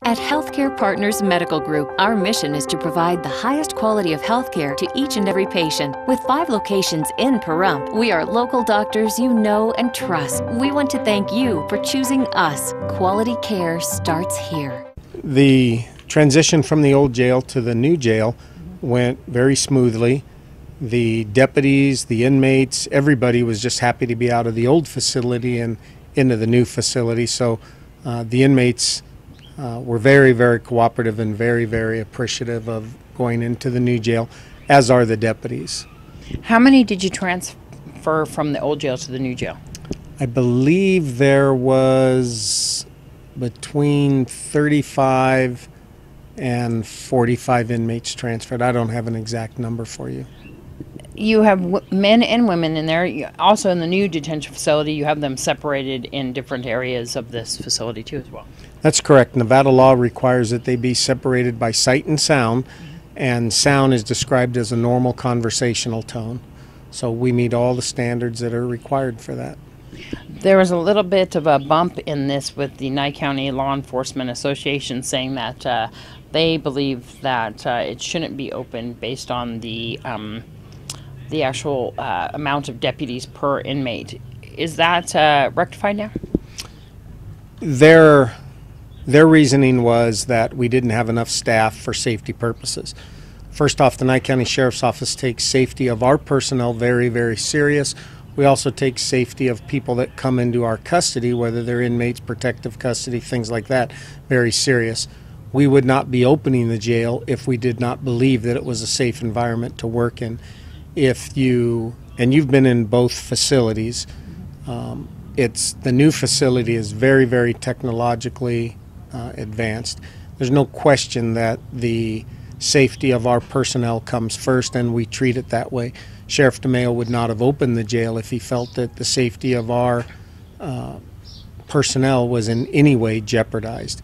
At Healthcare Partners Medical Group, our mission is to provide the highest quality of healthcare to each and every patient. With 5 locations in Pahrump, we are local doctors you know and trust. We want to thank you for choosing us. Quality care starts here. The transition from the old jail to the new jail went very smoothly. The deputies, the inmates, everybody was just happy to be out of the old facility and into the new facility. So the inmates were very, very cooperative and very, very appreciative of going into the new jail, as are the deputies. How many did you transfer from the old jail to the new jail? I believe there was between 35 and 45 inmates transferred. I don't have an exact number for you. You have men and women in there. Also in the new detention facility, you have them separated in different areas of this facility too as well. That's correct. Nevada law requires that they be separated by sight and sound, and sound is described as a normal conversational tone. So we meet all the standards that are required for that. There was a little bit of a bump in this with the Nye County Law Enforcement Association saying that they believe that it shouldn't be open based on the actual amount of deputies per inmate. Is that rectified now? Their reasoning was that we didn't have enough staff for safety purposes. First off, the Nye County Sheriff's Office takes safety of our personnel very, very serious. We also take safety of people that come into our custody, whether they're inmates, protective custody, things like that, very serious. We would not be opening the jail if we did not believe that it was a safe environment to work in. And you've been in both facilities, the new facility is very, very technologically advanced. There's no question that the safety of our personnel comes first, and we treat it that way. Sheriff DeMayo would not have opened the jail if he felt that the safety of our personnel was in any way jeopardized.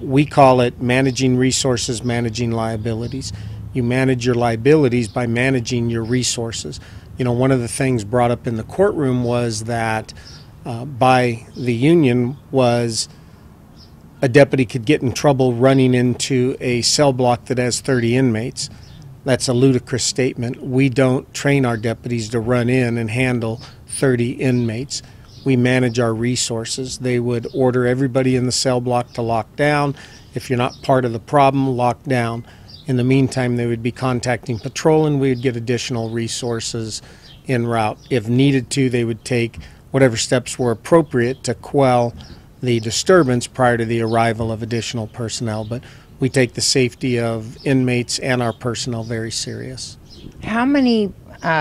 We call it managing resources, managing liabilities. You manage your liabilities by managing your resources. You know, one of the things brought up in the courtroom was that by the union was a deputy could get in trouble running into a cell block that has 30 inmates. That's a ludicrous statement. We don't train our deputies to run in and handle 30 inmates. We manage our resources. They would order everybody in the cell block to lock down. If you're not part of the problem, lock down. In the meantime, they would be contacting patrol, and we would get additional resources en route. If needed to, they would take whatever steps were appropriate to quell the disturbance prior to the arrival of additional personnel. But we take the safety of inmates and our personnel very serious. How many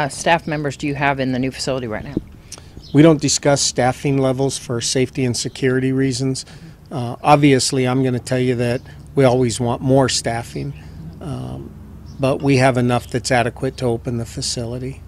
staff members do you have in the new facility right now? We don't discuss staffing levels for safety and security reasons. Obviously, I'm going to tell you that we always want more staffing, but we have enough that's adequate to open the facility.